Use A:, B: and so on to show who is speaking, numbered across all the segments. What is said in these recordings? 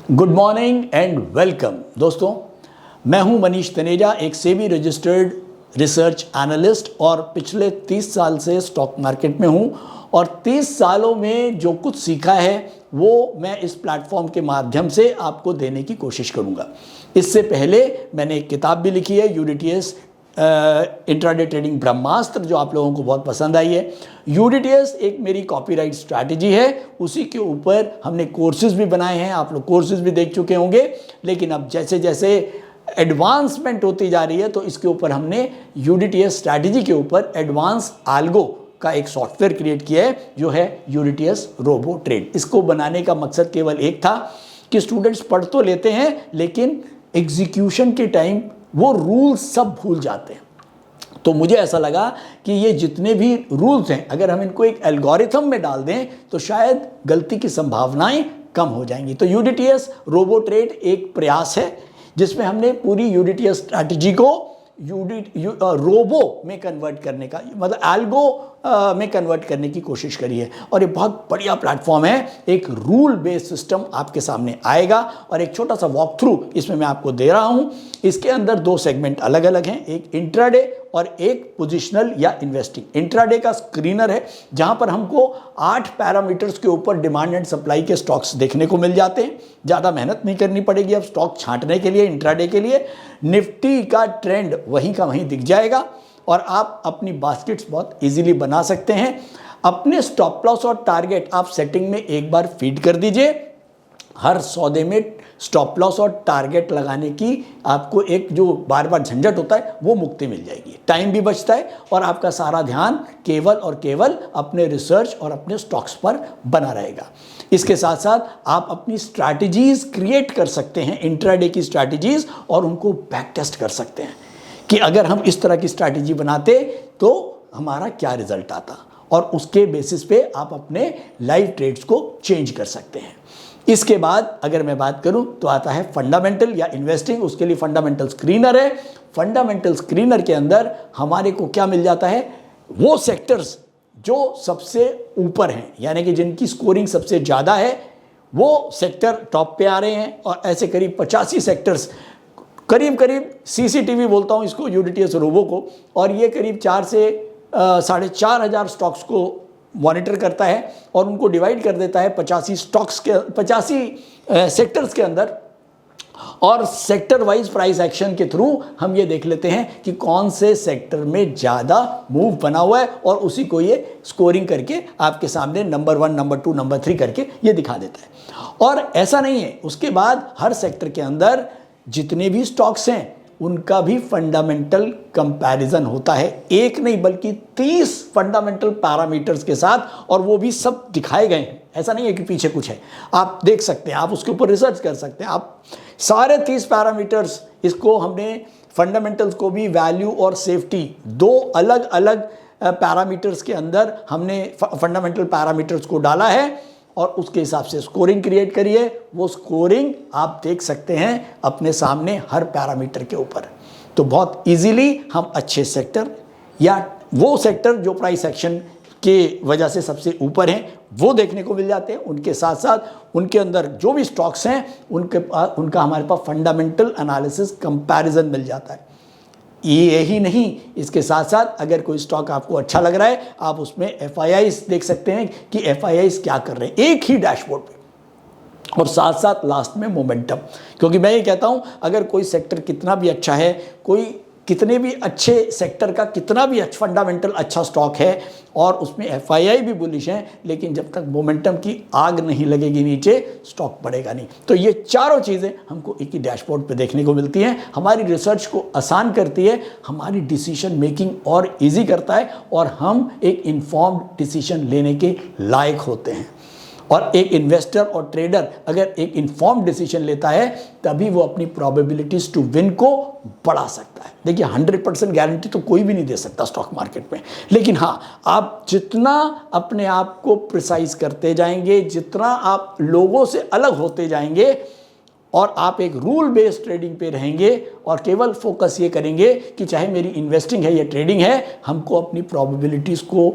A: Good morning and welcome दोस्तों, मैं हूं मनीष तनेजा, एक सेबी रजिस्टर्ड रिसर्च एनालिस्ट और पिछले 30 साल से स्टॉक मार्केट में हूं और 30 सालों में जो कुछ सीखा है वो मैं इस प्लेटफॉर्म के माध्यम से आपको देने की कोशिश करूंगा। इससे पहले मैंने एक किताब भी लिखी है, यूडीटीएस इंट्राडे ट्रेडिंग ब्रह्मास्त्र, जो आप लोगों को बहुत पसंद आई है। यूडीटीएस एक मेरी कॉपीराइट स्ट्रैटेजी है, उसी के ऊपर हमने कोर्सेज भी बनाए हैं, आप लोग कोर्सेज भी देख चुके होंगे। लेकिन अब जैसे जैसे एडवांसमेंट होती जा रही है तो इसके ऊपर हमने यूडीटीएस स्ट्रैटेजी के ऊपर एडवांस आल्गो का एक सॉफ्टवेयर क्रिएट किया है, जो है यूडीटीएस रोबो ट्रेड। इसको बनाने का मकसद केवल एक था कि स्टूडेंट्स पढ़ तो लेते हैं लेकिन एग्जीक्यूशन के टाइम वो रूल्स सब भूल जाते हैं। तो मुझे ऐसा लगा कि ये जितने भी रूल्स हैं, अगर हम इनको एक एल्गोरिथम में डाल दें तो शायद गलती की संभावनाएं कम हो जाएंगी। तो यूडीटीएस रोबो ट्रेड एक प्रयास है जिसमें हमने पूरी यूडीटीएस स्ट्रैटेजी को रोबो में कन्वर्ट करने का, मतलब एल्गो में कन्वर्ट करने की कोशिश करी है। और ये बहुत बढ़िया प्लेटफॉर्म है। एक रूल बेस्ड सिस्टम आपके सामने आएगा और एक छोटा सा वॉक थ्रू इसमें मैं आपको दे रहा हूं। इसके अंदर दो सेगमेंट अलग अलग हैं, एक इंट्राडे और एक पोजिशनल या इन्वेस्टिंग। इंट्राडे का स्क्रीनर है जहां पर हमको 8 पैरामीटर्स के ऊपर डिमांड एंड सप्लाई के स्टॉक्स देखने को मिल जाते हैं। ज़्यादा मेहनत नहीं करनी पड़ेगी अब स्टॉक छांटने के लिए। इंट्राडे के लिए निफ्टी का ट्रेंड वहीं का वहीं दिख जाएगा और आप अपनी बास्केट्स बहुत इजीली बना सकते हैं। अपने स्टॉप लॉस और टारगेट आप सेटिंग में एक बार फीड कर दीजिए। हर सौदे में स्टॉप लॉस और टारगेट लगाने की आपको एक जो बार बार झंझट होता है वो मुक्ति मिल जाएगी, टाइम भी बचता है और आपका सारा ध्यान केवल और केवल अपने रिसर्च और अपने स्टॉक्स पर बना रहेगा। इसके साथ साथ आप अपनी स्ट्रैटेजीज क्रिएट कर सकते हैं, इंट्राडे की स्ट्रैटेजीज, और उनको बैक टेस्ट कर सकते हैं कि अगर हम इस तरह की स्ट्रैटेजी बनाते तो हमारा क्या रिजल्ट आता, और उसके बेसिस पे आप अपने लाइव ट्रेड्स को चेंज कर सकते हैं। इसके बाद अगर मैं बात करूं तो आता है फंडामेंटल या इन्वेस्टिंग। उसके लिए फंडामेंटल स्क्रीनर है। फंडामेंटल स्क्रीनर के अंदर हमारे को क्या मिल जाता है, वो सेक्टर्स जो सबसे ऊपर हैं, यानी कि जिनकी स्कोरिंग सबसे ज़्यादा है, वो सेक्टर टॉप पे आ रहे हैं। और ऐसे करीब 85 सेक्टर्स, करीब सीसीटीवी बोलता हूँ इसको, यूडीटीएस रोबो को, और ये करीब 4 से 4,500 स्टॉक्स को मॉनिटर करता है और उनको डिवाइड कर देता है 85 स्टॉक्स के 85 सेक्टर्स के अंदर। और सेक्टर वाइज प्राइस एक्शन के थ्रू हम ये देख लेते हैं कि कौन से सेक्टर में ज़्यादा मूव बना हुआ है और उसी को ये स्कोरिंग करके आपके सामने नंबर 1, नंबर 2, नंबर 3 करके ये दिखा देता है। और ऐसा नहीं है, उसके बाद हर सेक्टर के अंदर जितने भी स्टॉक्स हैं उनका भी फंडामेंटल कंपैरिजन होता है। एक नहीं बल्कि 30 फंडामेंटल पैरामीटर्स के साथ, और वो भी सब दिखाए गए हैं। ऐसा नहीं है कि पीछे कुछ है, आप देख सकते हैं, आप उसके ऊपर रिसर्च कर सकते हैं। आप सारे 30 पैरामीटर्स, इसको हमने फंडामेंटल्स को भी वैल्यू और सेफ्टी, दो अलग अलग पैरामीटर्स के अंदर हमने फंडामेंटल पैरामीटर्स को डाला है और उसके हिसाब से स्कोरिंग क्रिएट करिए। वो स्कोरिंग आप देख सकते हैं अपने सामने हर पैरामीटर के ऊपर। तो बहुत इजीली हम अच्छे सेक्टर या वो सेक्टर जो प्राइस एक्शन के वजह से सबसे ऊपर हैं वो देखने को मिल जाते हैं। उनके साथ साथ उनके अंदर जो भी स्टॉक्स हैं उनका हमारे पास फंडामेंटल एनालिसिस कंपैरिजन मिल जाता है। यही नहीं, इसके साथ साथ अगर कोई स्टॉक आपको अच्छा लग रहा है आप उसमें एफआईआईस देख सकते हैं कि एफआईआईस क्या कर रहे हैं एक ही डैशबोर्ड पे। और साथ साथ लास्ट में मोमेंटम, क्योंकि मैं ये कहता हूं अगर कोई सेक्टर कितना भी अच्छा है, कोई कितने भी अच्छे सेक्टर का कितना भी अच्छा फंडामेंटल अच्छा स्टॉक है और उसमें एफआईआई भी बुलिश है, लेकिन जब तक मोमेंटम की आग नहीं लगेगी नीचे स्टॉक बढ़ेगा नहीं। तो ये चारों चीज़ें हमको एक ही डैशबोर्ड पे देखने को मिलती हैं। हमारी रिसर्च को आसान करती है, हमारी डिसीजन मेकिंग और इजी करता है और हम एक इन्फॉर्म्ड डिसीजन लेने के लायक होते हैं। और एक इन्वेस्टर और ट्रेडर अगर एक इन्फॉर्म्ड डिसीजन लेता है तभी वो अपनी प्रोबेबिलिटीज टू विन को बढ़ा सकता है। देखिए 100% गारंटी तो कोई भी नहीं दे सकता स्टॉक मार्केट में, लेकिन हाँ, आप जितना अपने आप को प्रिसाइज करते जाएंगे, जितना आप लोगों से अलग होते जाएंगे और आप एक रूल बेस्ड ट्रेडिंग पे रहेंगे और केवल फोकस ये करेंगे कि चाहे मेरी इन्वेस्टिंग है या ट्रेडिंग है, हमको अपनी प्रोबेबिलिटीज को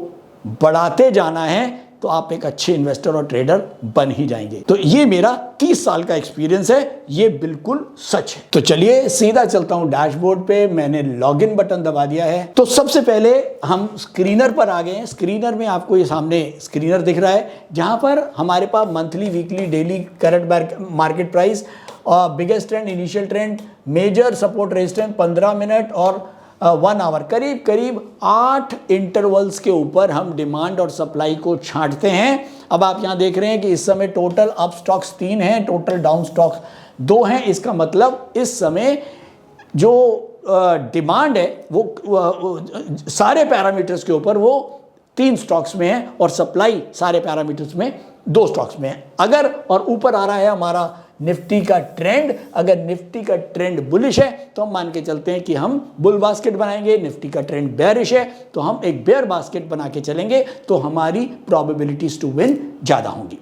A: बढ़ाते जाना है, तो आप एक अच्छे इन्वेस्टर और ट्रेडर बन ही जाएंगे। तो ये मेरा 30 साल का एक्सपीरियंस है, ये बिल्कुल सच है। तो चलिए सीधा चलता हूं डैशबोर्ड पे, मैंने लॉगिन बटन दबा दिया है। तो सबसे पहले हम स्क्रीनर पर आ गए हैं। स्क्रीनर में आपको ये सामने स्क्रीनर दिख रहा है, जहां पर हमारे पास monthly, weekly, daily current market price, biggest trend, initial trend, major support resistance, 15 minute और 1 आवर, करीब करीब 8 इंटरवल्स के ऊपर हम डिमांड और सप्लाई को छांटते हैं। अब आप यहां देख रहे हैं कि इस समय टोटल अप स्टॉक्स 3 हैं, टोटल डाउन स्टॉक्स 2 हैं। इसका मतलब इस समय जो डिमांड है वो सारे पैरामीटर्स के ऊपर वो 3 स्टॉक्स में है और सप्लाई सारे पैरामीटर्स में 2 स्टॉक्स में है। अगर और ऊपर आ रहा है हमारा निफ्टी का ट्रेंड, अगर निफ्टी का ट्रेंड बुलिश है तो हम मान के चलते हैं कि हम बुल बास्केट बनाएंगे। निफ्टी का ट्रेंड बेयरिश है तो हम एक बेयर बास्केट बना के चलेंगे, तो हमारी प्रोबेबिलिटीज टू विन ज़्यादा होंगी।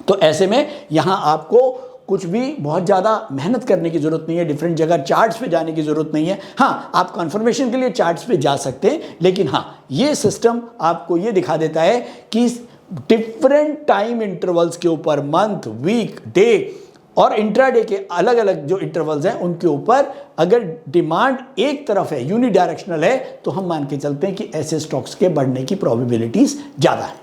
A: तो ऐसे में यहाँ आपको कुछ भी बहुत ज़्यादा मेहनत करने की ज़रूरत नहीं है, डिफरेंट जगह चार्ट्स पे जाने की ज़रूरत नहीं है। हाँ, आप कंफर्मेशन के लिए चार्ट्स पे जा सकते हैं, लेकिन हाँ, ये सिस्टम आपको ये दिखा देता है कि डिफरेंट टाइम इंटरवल्स के ऊपर, मंथ, वीक, डे और इंट्राडे के अलग अलग जो इंटरवल्स हैं उनके ऊपर अगर डिमांड एक तरफ है, यूनिडायरेक्शनल है, तो हम मान के चलते हैं कि ऐसे स्टॉक्स के बढ़ने की प्रोबेबिलिटीज ज़्यादा है।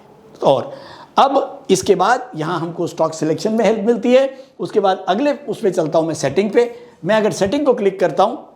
A: और अब इसके बाद यहाँ हमको स्टॉक सिलेक्शन में हेल्प मिलती है। उसके बाद अगले उस पर चलता हूँ मैं, सेटिंग पे। मैं अगर सेटिंग को क्लिक करता हूँ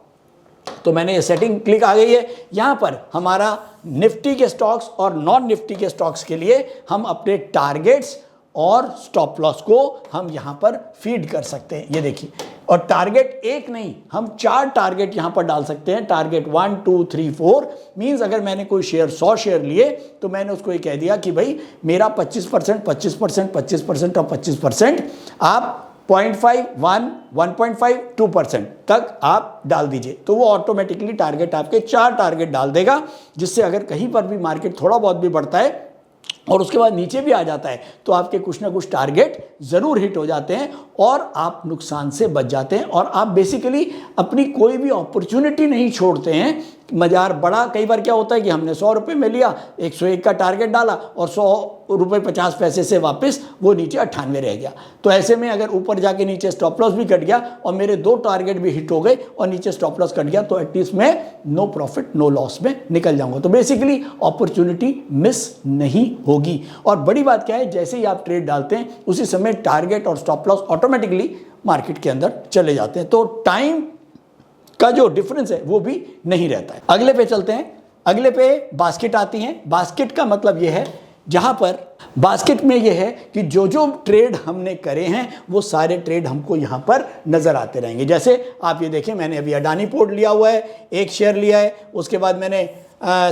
A: तो मैंने ये सेटिंग क्लिक आ गई है। यहाँ पर हमारा निफ्टी के स्टॉक्स और नॉन निफ्टी के स्टॉक्स के लिए हम अपने टारगेट्स और स्टॉप लॉस को हम यहाँ पर फीड कर सकते हैं। ये देखिए, और टारगेट एक नहीं, हम 4 टारगेट यहाँ पर डाल सकते हैं। टारगेट 1, 2, 3, 4 मीन्स अगर मैंने कोई शेयर 100 शेयर लिए तो मैंने उसको ये कह दिया कि भाई मेरा 25%, 25%, 25% और 25% आप 0.5, 1, 1.5, 2% तक आप डाल दीजिए, तो वो ऑटोमेटिकली टारगेट आपके 4 टारगेट डाल देगा, जिससे अगर कहीं पर भी मार्केट थोड़ा बहुत भी बढ़ता है और उसके बाद नीचे भी आ जाता है तो आपके कुछ ना कुछ टारगेट ज़रूर हिट हो जाते हैं और आप नुकसान से बच जाते हैं। और आप बेसिकली अपनी कोई भी अपॉर्चुनिटी नहीं छोड़ते हैं। मजार बड़ा कई बार क्या होता है कि हमने 100 रुपये में लिया, 101 का टारगेट डाला और 100 रुपये 50 पैसे से वापस वो नीचे 98 रह गया। तो ऐसे में अगर ऊपर जाके नीचे स्टॉप लॉस भी कट गया और मेरे 2 टारगेट भी हिट हो गए और नीचे स्टॉप लॉस कट गया, तो एटलीस्ट मैं नो प्रॉफिट नो लॉस में निकल जाऊंगा। तो बेसिकली अपॉर्चुनिटी मिस नहीं होगी। और बड़ी बात क्या है, जैसे ही आप ट्रेड डालते हैं उसी समय टारगेट और स्टॉप लॉस ऑटोमेटिकली मार्केट के अंदर चले जाते हैं, तो टाइम का जो डिफरेंस है वो भी नहीं रहता है। अगले पे चलते हैं। अगले पे बास्केट आती है। बास्केट का मतलब ये है, जहां पर बास्केट में ये है कि जो जो ट्रेड हमने करे हैं वो सारे ट्रेड हमको यहां पर नजर आते रहेंगे। जैसे आप ये देखें, मैंने अभी अडानी पोर्ट लिया हुआ है, 1 शेयर लिया है, उसके बाद मैंने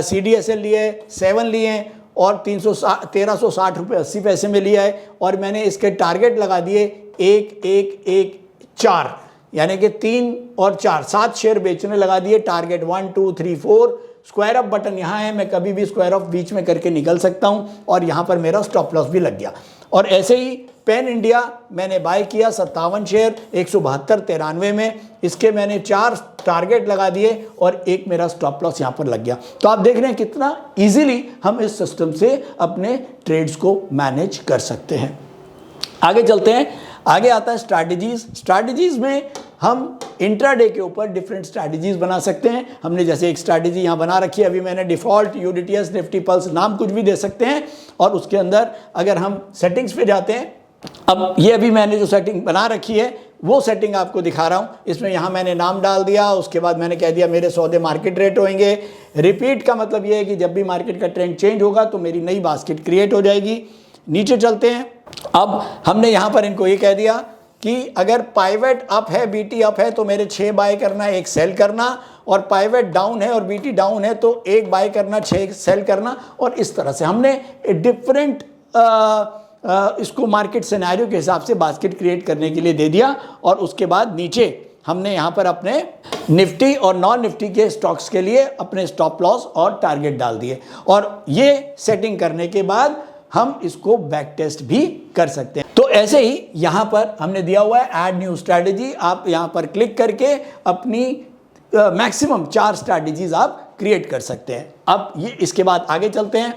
A: CDSL लिए है, 7 लिए हैं और 1360 रुपये 80 पैसे में लिया है। और मैंने इसके टारगेट लगा दिए 1, 1, 1, 4, यानी कि 3 और 4, 7 शेयर बेचने लगा दिए। टारगेट 1, 2, 3, 4, स्क्वायर अप बटन यहाँ है, मैं कभी भी स्क्वायर अप बीच में करके निकल सकता हूँ और यहाँ पर मेरा स्टॉप लॉस भी लग गया। और ऐसे ही पेन इंडिया मैंने बाय किया 57 शेयर 172.93 में, इसके मैंने 4 टारगेट लगा दिए और एक मेरा स्टॉप लॉस यहाँ पर लग गया। तो आप देख रहे हैं कितना इजीली हम इस सिस्टम से अपने ट्रेड्स को मैनेज कर सकते हैं। आगे चलते हैं। आगे आता है स्ट्रैटेजीज। स्ट्रैटेजीज में हम इंट्राडे के ऊपर डिफरेंट स्ट्रैटेजीज बना सकते हैं। हमने जैसे एक स्ट्रैटेजी यहाँ बना रखी है, अभी मैंने डिफ़ॉल्ट UDTS निफ्टी पल्स, नाम कुछ भी दे सकते हैं। और उसके अंदर अगर हम सेटिंग्स पे जाते हैं, अब ये अभी मैंने जो सेटिंग बना रखी है वो सेटिंग आपको दिखा रहा हूँ। इसमें यहाँ मैंने नाम डाल दिया, उसके बाद मैंने कह दिया मेरे सौदे मार्केट रेट होंगे। रिपीट का मतलब ये है कि जब भी मार्केट का ट्रेंड चेंज होगा तो मेरी नई बास्केट क्रिएट हो जाएगी। नीचे चलते हैं। अब हमने यहाँ पर इनको ये कह दिया कि अगर पाइवेट अप है, BT अप है तो मेरे 6 बाय करना, 1 सेल करना, और पाइवेट डाउन है और BT डाउन है तो 1 बाय करना, 6 सेल करना। और इस तरह से हमने डिफरेंट इसको मार्केट सिनेरियो के हिसाब से बास्केट क्रिएट करने के लिए दे दिया। और उसके बाद नीचे हमने यहाँ पर अपने निफ्टी और नॉन निफ्टी के स्टॉक्स के लिए अपने स्टॉप लॉस और टारगेट डाल दिए। और ये सेटिंग करने के बाद हम इसको बैक टेस्ट भी कर सकते हैं। तो ऐसे ही यहाँ पर हमने दिया हुआ है ऐड न्यू स्ट्रैटेजी। आप यहाँ पर क्लिक करके अपनी मैक्सिमम 4 स्ट्रैटेजीज आप क्रिएट कर सकते हैं। अब ये इसके बाद आगे चलते हैं।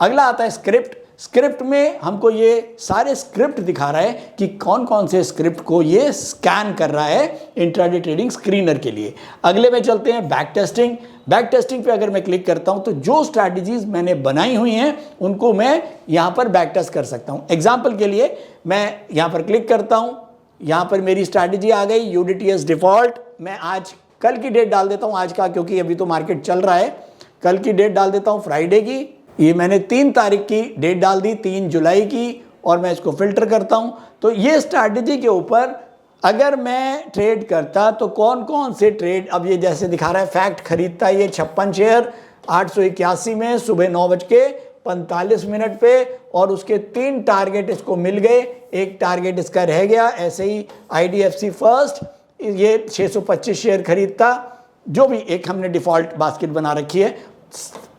A: अगला आता है स्क्रिप्ट। स्क्रिप्ट में हमको ये सारे स्क्रिप्ट दिखा रहा है कि कौन कौन से स्क्रिप्ट को ये स्कैन कर रहा है इंट्राडे ट्रेडिंग स्क्रीनर के लिए। अगले में चलते हैं बैक टेस्टिंग। बैक टेस्टिंग पे अगर मैं क्लिक करता हूं तो जो स्ट्रैटेजीज मैंने बनाई हुई हैं उनको मैं यहां पर बैक टेस्ट कर सकता हूं। एग्जाम्पल के लिए मैं यहां पर क्लिक करता हूं, यहां पर मेरी स्ट्रैटेजी आ गई यूडीटीएस डिफॉल्ट। मैं आज कल की डेट डाल देता हूं आज का, क्योंकि अभी तो मार्केट चल रहा है। कल की डेट डाल देता हूं फ्राइडे की। ये मैंने 3 तारीख की डेट डाल दी, 3 जुलाई की, और मैं इसको फिल्टर करता हूं। तो ये स्ट्रैटेजी के ऊपर अगर मैं ट्रेड करता तो कौन कौन से ट्रेड, अब ये जैसे दिखा रहा है फैक्ट खरीदता है ये 56 शेयर 881 में सुबह 9:45 पे, और उसके 3 टारगेट इसको मिल गए, एक टारगेट इसका रह गया। ऐसे ही आईडीएफसी फर्स्ट ये 625 शेयर खरीदता, जो भी एक हमने डिफॉल्ट बास्केट बना रखी है।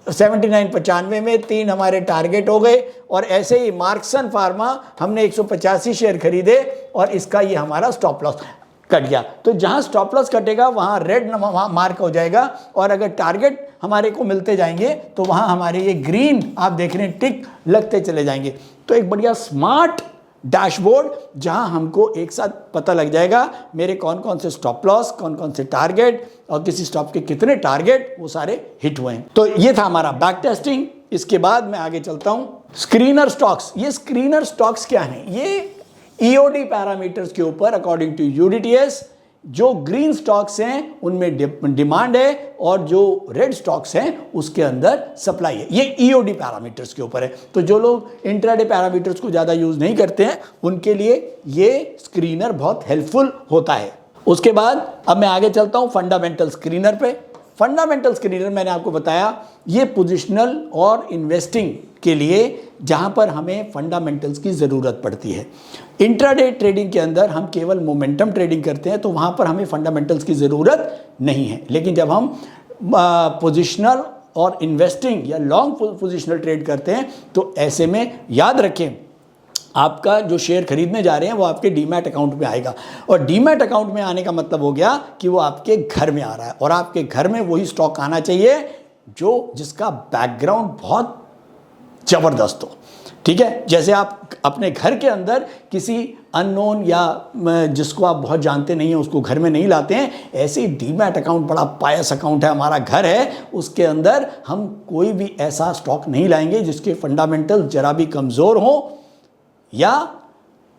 A: 79.95 में 3 हमारे टारगेट हो गए, और ऐसे ही मार्क्सन फार्मा हमने 185 शेयर खरीदे और इसका ये हमारा स्टॉप लॉस कट गया। तो जहां स्टॉप लॉस कटेगा वहां रेड मार्क हो जाएगा, और अगर टारगेट हमारे को मिलते जाएंगे तो वहां हमारे ये ग्रीन आप देख रहे हैं टिक लगते चले जाएंगे। तो एक बढ़िया स्मार्ट डैशबोर्ड जहां हमको एक साथ पता लग जाएगा मेरे कौन कौन से स्टॉप लॉस, कौन कौन से टारगेट, और किसी स्टॉप के कितने टारगेट वो सारे हिट हुए हैं। तो ये था हमारा बैक टेस्टिंग। इसके बाद मैं आगे चलता हूं स्क्रीनर स्टॉक्स। ये स्क्रीनर स्टॉक्स क्या है? ये ईओडी पैरामीटर्स के ऊपर अकॉर्डिंग टू यूडीटीएस जो ग्रीन स्टॉक्स हैं उनमें डिमांड है, और जो रेड स्टॉक्स हैं उसके अंदर सप्लाई है। ये ईओडी पैरामीटर्स के ऊपर है। तो जो लोग इंट्राडे पैरामीटर्स को ज़्यादा यूज़ नहीं करते हैं उनके लिए ये स्क्रीनर बहुत हेल्पफुल होता है। उसके बाद अब मैं आगे चलता हूँ फंडामेंटल स्क्रीनर पे। फंडामेंटल स्क्रीनर मैंने आपको बताया ये पोजिशनल और इन्वेस्टिंग के लिए जहां पर हमें फंडामेंटल्स की ज़रूरत पड़ती है। इंट्राडे ट्रेडिंग के अंदर हम केवल मोमेंटम ट्रेडिंग करते हैं तो वहां पर हमें फंडामेंटल्स की ज़रूरत नहीं है। लेकिन जब हम पोजिशनल और इन्वेस्टिंग या लॉन्ग पोजिशनल ट्रेड करते हैं तो ऐसे में याद रखें आपका जो शेयर खरीदने जा रहे हैं वो आपके डीमैट अकाउंट में आएगा, और डीमैट अकाउंट में आने का मतलब हो गया कि वो आपके घर में आ रहा है, और आपके घर में वही स्टॉक आना चाहिए जिसका बैकग्राउंड बहुत ज़बरदस्त हो। ठीक है, जैसे आप अपने घर के अंदर किसी अननोन या जिसको आप बहुत जानते नहीं हैं उसको घर में नहीं लाते हैं, ऐसे ही डीमैट अकाउंट बड़ा पायस अकाउंट है, हमारा घर है, उसके अंदर हम कोई भी ऐसा स्टॉक नहीं लाएंगे जिसके फंडामेंटल जरा भी कमज़ोर हो, या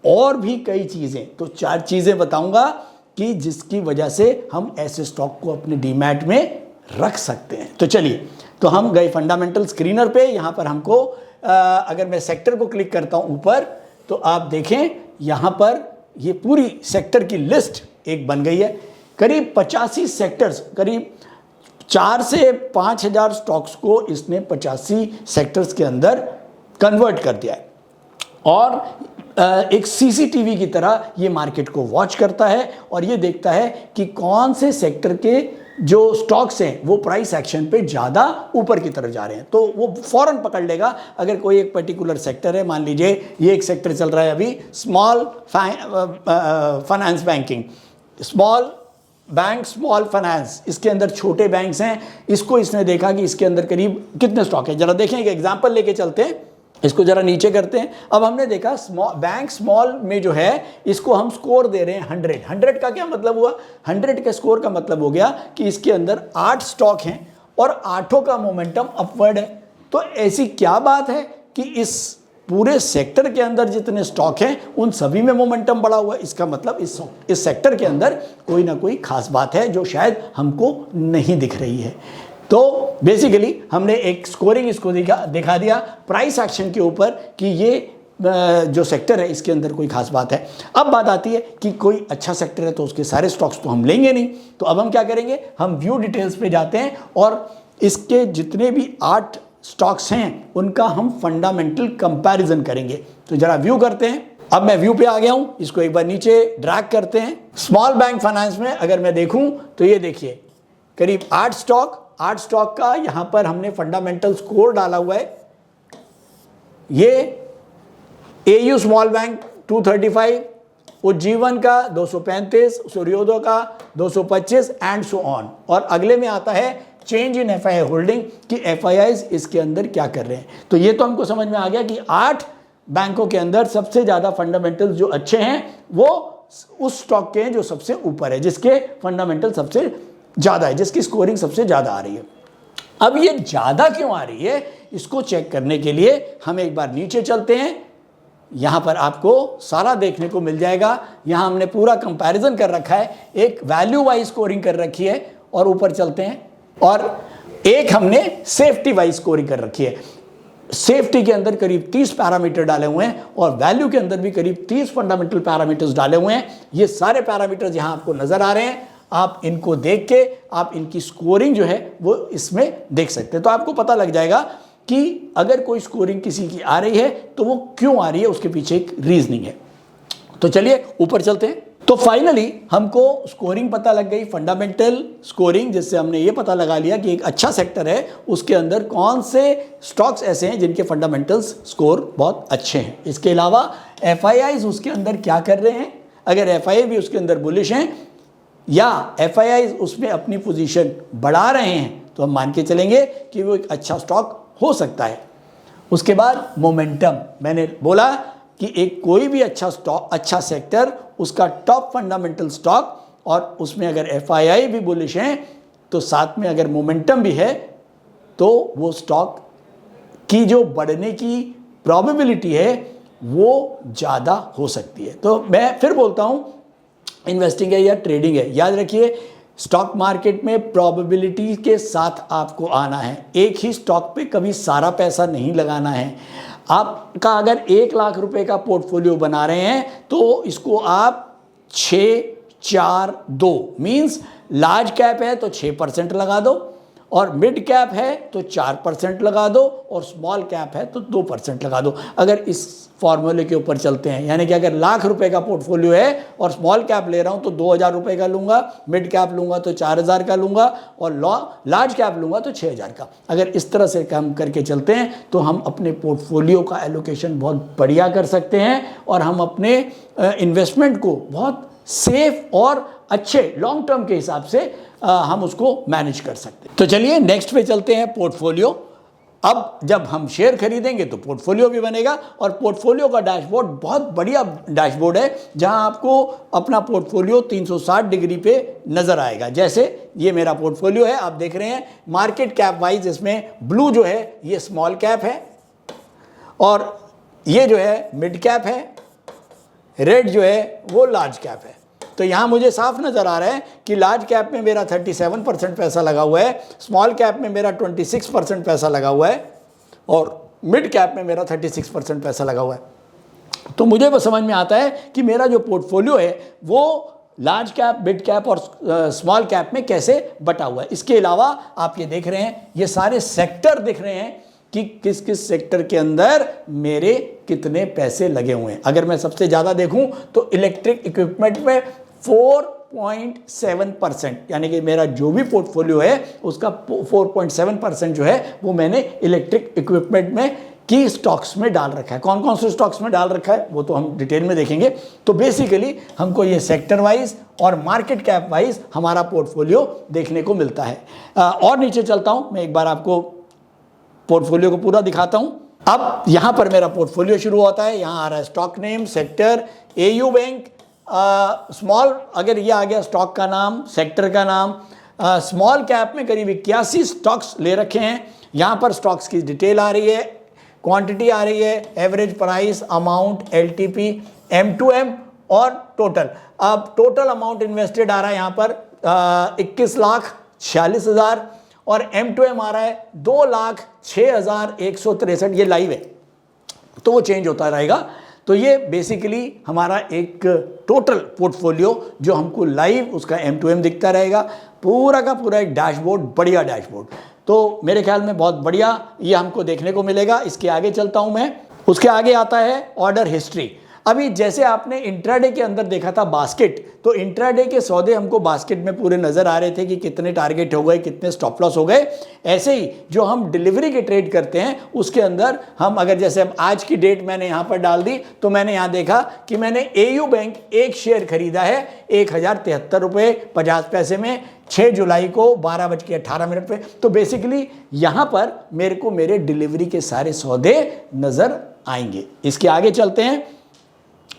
A: और भी कई चीज़ें। तो 4 चीज़ें बताऊंगा कि जिसकी वजह से हम ऐसे स्टॉक को अपने डीमैट में रख सकते हैं। तो चलिए, तो हम गए फंडामेंटल स्क्रीनर पे। यहाँ पर हमको अगर मैं सेक्टर को क्लिक करता हूँ ऊपर तो आप देखें यहाँ पर ये पूरी सेक्टर की लिस्ट एक बन गई है। करीब 85 सेक्टर्स, करीब 4 से 5 हज़ार स्टॉक्स को इसने 85 सेक्टर्स के अंदर कन्वर्ट कर दिया है, और एक सीसीटीवी की तरह ये मार्केट को वॉच करता है और ये देखता है कि कौन से सेक्टर के जो स्टॉक्स हैं वो प्राइस एक्शन पे ज़्यादा ऊपर की तरफ जा रहे हैं। तो वो फौरन पकड़ लेगा अगर कोई एक पर्टिकुलर सेक्टर है। मान लीजिए ये एक सेक्टर चल रहा है अभी small finance banking, small bank, small finance, इसके अंदर छोटे बैंक्स हैं। इसको इसने देखा कि इसके अंदर करीब कितने स्टॉक है। जरा देखें, एक एग्जाम्पल लेके चलते हैं, इसको जरा नीचे करते हैं। अब हमने देखा बैंक स्मॉल में जो है इसको हम स्कोर दे रहे हैं 100 का क्या मतलब हुआ? 100 के स्कोर का मतलब हो गया कि इसके अंदर 8 स्टॉक हैं और 8 का मोमेंटम अपवर्ड है। तो ऐसी क्या बात है कि इस पूरे सेक्टर के अंदर जितने स्टॉक हैं उन सभी में मोमेंटम बढ़ा हुआ है? इसका मतलब इस सेक्टर के अंदर कोई ना कोई खास बात है जो शायद हमको नहीं दिख रही है। तो बेसिकली हमने एक स्कोरिंग इसको दिखा दिया प्राइस एक्शन के ऊपर कि ये जो सेक्टर है इसके अंदर कोई खास बात है। अब बात आती है कि कोई अच्छा सेक्टर है तो उसके सारे स्टॉक्स तो हम लेंगे नहीं। तो अब हम क्या करेंगे, हम व्यू डिटेल्स पे जाते हैं और इसके जितने भी 8 स्टॉक्स हैं उनका हम फंडामेंटल कंपैरिजन करेंगे। तो जरा व्यू करते हैं। अब मैं व्यू पे आ गया हूं, इसको एक बार नीचे ड्रैग करते हैं। स्मॉल बैंक फाइनेंस में अगर मैं देखूं तो ये देखिए करीब 8 स्टॉक का यहां पर हमने फंडामेंटल स्कोर डाला हुआ है। ये एयू स्मॉल बैंक 235, उज्जीवन का 235, सूर्योदय का 225 एंड सो ऑन। और अगले में आता है चेंज इन एफआईआई होल्डिंग कि एफआईआईज इसके अंदर क्या कर रहे हैं। तो ये तो हमको समझ में आ गया कि 8 बैंकों के अंदर सबसे ज़्यादा फंडामेंटल्स जो अच्छे हैं वो उस स्टॉक के हैं जो सबसे ऊपर है, जिसके फंडामेंटल सबसे ज़्यादा है, जिसकी स्कोरिंग सबसे ज़्यादा आ रही है। अब ये ज़्यादा क्यों आ रही है, इसको चेक करने के लिए हम एक बार नीचे चलते हैं। यहाँ पर आपको सारा देखने को मिल जाएगा। यहाँ हमने पूरा कंपैरिजन कर रखा है, एक वैल्यू वाइज स्कोरिंग कर रखी है और ऊपर चलते हैं, और एक हमने सेफ्टी वाइज स्कोरिंग कर रखी है। सेफ्टी के अंदर करीब 30 पैरामीटर डाले हुए हैं और वैल्यू के अंदर भी करीब 30 फंडामेंटल पैरामीटर्स डाले हुए हैं। ये सारे पैरामीटर्स यहाँ आपको नजर आ रहे हैं। आप इनको देख के आप इनकी स्कोरिंग जो है वो इसमें देख सकते हैं। तो आपको पता लग जाएगा कि अगर कोई स्कोरिंग किसी की आ रही है तो वो क्यों आ रही है, उसके पीछे एक रीजनिंग है। तो चलिए ऊपर चलते हैं। तो फाइनली हमको स्कोरिंग पता लग गई, फंडामेंटल स्कोरिंग, जिससे हमने ये पता लगा लिया कि एक अच्छा सेक्टर है, उसके अंदर कौन से स्टॉक्स ऐसे हैं जिनके फंडामेंटल्स स्कोर बहुत अच्छे हैं। इसके अलावा एफआईआईज उसके अंदर क्या कर रहे हैं, अगर एफआईआई भी उसके अंदर बुलिश हैं या एफआईआईज उसमें अपनी पोजीशन बढ़ा रहे हैं, तो हम मान के चलेंगे कि वो एक अच्छा स्टॉक हो सकता है। उसके बाद मोमेंटम, मैंने बोला कि एक कोई भी अच्छा स्टॉक, अच्छा सेक्टर, उसका टॉप फंडामेंटल स्टॉक, और उसमें अगर एफआईआई भी बुलिश हैं तो साथ में अगर मोमेंटम भी है तो वो स्टॉक की जो बढ़ने की प्रोबेबिलिटी है वो ज़्यादा हो सकती है। तो मैं फिर बोलता हूँ, इन्वेस्टिंग है या ट्रेडिंग है, याद रखिए स्टॉक मार्केट में प्रोबेबिलिटी के साथ आपको आना है। एक ही स्टॉक पे कभी सारा पैसा नहीं लगाना है। आपका अगर 1 लाख रुपए का पोर्टफोलियो बना रहे हैं तो इसको आप 6-4-2 मीन्स लार्ज कैप है तो 6% लगा दो, और मिड कैप है तो 4% लगा दो, और स्मॉल कैप है तो 2% लगा दो। अगर इस फॉर्मूले के ऊपर चलते हैं, यानी कि अगर लाख रुपए का पोर्टफोलियो है और स्मॉल कैप ले रहा हूं तो 2000 रुपए का लूंगा, मिड कैप लूंगा तो 4000 का लूंगा, और लार्ज कैप लूंगा तो 6000 का। अगर इस तरह से काम करके चलते हैं तो हम अपने पोर्टफोलियो का एलोकेशन बहुत बढ़िया कर सकते हैं और हम अपने इन्वेस्टमेंट को बहुत सेफ और अच्छे लॉन्ग टर्म के हिसाब से हम उसको मैनेज कर सकते हैं। तो चलिए नेक्स्ट पे चलते हैं, पोर्टफोलियो। अब जब हम शेयर खरीदेंगे तो पोर्टफोलियो भी बनेगा, और पोर्टफोलियो का डैशबोर्ड बहुत बढ़िया डैशबोर्ड है जहां आपको अपना पोर्टफोलियो 360 डिग्री पे नजर आएगा। जैसे ये मेरा पोर्टफोलियो है, आप देख रहे हैं मार्केट कैप वाइज इसमें ब्लू जो है ये स्मॉल कैप है, और ये जो है मिड कैप है, रेड जो है वो लार्ज कैप है। तो यहाँ मुझे साफ नज़र आ रहा है कि लार्ज कैप में मेरा 37% पैसा लगा हुआ है, स्मॉल कैप में मेरा 26% पैसा लगा हुआ है, और मिड कैप में मेरा 36% पैसा लगा हुआ है। तो मुझे वो समझ में आता है कि मेरा जो पोर्टफोलियो है वो लार्ज कैप, मिड कैप और स्मॉल कैप में कैसे बटा हुआ है। इसके अलावा आप ये देख रहे हैं, ये सारे सेक्टर दिख रहे हैं कि किस किस सेक्टर के अंदर मेरे कितने पैसे लगे हुए हैं। अगर मैं सबसे ज़्यादा देखूं तो इलेक्ट्रिक इक्विपमेंट में 4.7%, यानी कि मेरा जो भी पोर्टफोलियो है उसका 4.7% जो है वो मैंने इलेक्ट्रिक इक्विपमेंट में की स्टॉक्स में डाल रखा है। कौन कौन से स्टॉक्स में डाल रखा है वो तो हम डिटेल में देखेंगे। तो बेसिकली हमको ये सेक्टर वाइज और मार्केट कैप वाइज हमारा पोर्टफोलियो देखने को मिलता है। और नीचे चलता हूँ, मैं एक बार आपको पोर्टफोलियो को पूरा दिखाता हूं। अब यहां पर मेरा पोर्टफोलियो शुरू होता है, यहां आ रहा है stock name, sector, AU bank, small, अगर ये आ गया स्टॉक का नाम, सेक्टर का नाम। स्मॉल कैप में करीब 81 स्टॉक्स ले रखे हैं। यहां पर स्टॉक्स की डिटेल आ रही है, क्वांटिटी आ रही है, average price, amount, LTP, M2M और टोटल। अब टोटल अमाउंट इन्वेस्टेड आ रहा है यहां पर 21,46,000, और M2M आ रहा है 2,06,163। ये लाइव है तो वो चेंज होता रहेगा। तो ये बेसिकली हमारा एक टोटल पोर्टफोलियो जो हमको लाइव उसका M2M दिखता रहेगा, पूरा का पूरा एक डैशबोर्ड, बढ़िया डैशबोर्ड। तो मेरे ख्याल में बहुत बढ़िया ये हमको देखने को मिलेगा। इसके आगे चलता हूं मैं। उसके आगे आता है ऑर्डर हिस्ट्री। अभी जैसे आपने इंट्राडे के अंदर देखा था बास्केट, तो इंट्राडे के सौदे हमको बास्केट में पूरे नज़र आ रहे थे कि कितने टारगेट हो गए, कितने स्टॉप लॉस हो गए। ऐसे ही जो हम डिलीवरी के ट्रेड करते हैं उसके अंदर हम अगर जैसे अब आज की डेट मैंने यहाँ पर डाल दी, तो मैंने यहाँ देखा कि मैंने एयू बैंक एक शेयर खरीदा है 1073.50 में 6 जुलाई को 12:18 पे। तो बेसिकली यहाँ पर मेरे को मेरे डिलीवरी के सारे सौदे नज़र आएंगे। इसके आगे चलते हैं।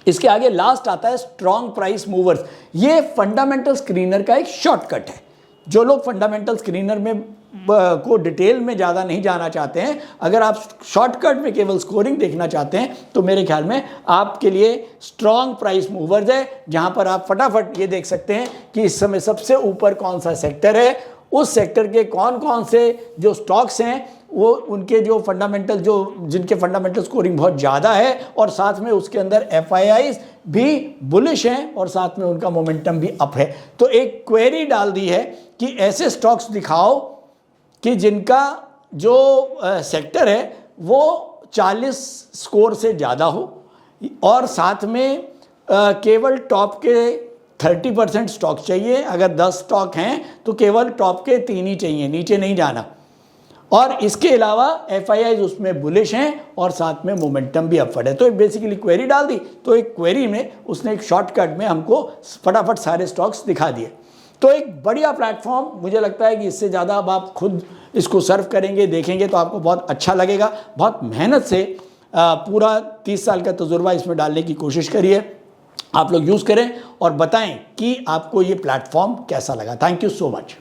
A: इसके आगे लास्ट आता है स्ट्रॉन्ग प्राइस मूवर्स। ये फंडामेंटल स्क्रीनर का एक शॉर्टकट है। जो लोग फंडामेंटल स्क्रीनर में को डिटेल में ज़्यादा नहीं जाना चाहते हैं, अगर आप शॉर्टकट में केवल स्कोरिंग देखना चाहते हैं, तो मेरे ख्याल में आपके लिए स्ट्रॉन्ग प्राइस मूवर्स है, जहां पर आप फटाफट ये देख सकते हैं कि इस समय सबसे ऊपर कौन सा सेक्टर है, उस सेक्टर के कौन कौन से जो स्टॉक्स हैं वो उनके जो फंडामेंटल जिनके फंडामेंटल स्कोरिंग बहुत ज़्यादा है, और साथ में उसके अंदर FIIs भी बुलिश हैं और साथ में उनका मोमेंटम भी अप है। तो एक क्वेरी डाल दी है कि ऐसे स्टॉक्स दिखाओ कि जिनका जो सेक्टर है वो 40 स्कोर से ज़्यादा हो, और साथ में केवल टॉप के 30% स्टॉक चाहिए। अगर 10 स्टॉक हैं तो केवल टॉप के 3 ही चाहिए, नीचे नहीं जाना। और इसके अलावा FIIs उसमें बुलिश हैं और साथ में मोमेंटम भी अपवर्ड है। तो एक बेसिकली क्वेरी डाल दी, तो एक क्वेरी में उसने एक शॉर्टकट में हमको फटाफट सारे स्टॉक्स दिखा दिए। तो एक बढ़िया प्लेटफॉर्म, मुझे लगता है कि इससे ज़्यादा अब आप खुद इसको सर्व करेंगे, देखेंगे तो आपको बहुत अच्छा लगेगा। बहुत मेहनत से पूरा 30 साल का तजुर्बा इसमें डालने की कोशिश करिए। आप लोग यूज़ करें और बताएं कि आपको ये प्लेटफॉर्म कैसा लगा। Thank you so much.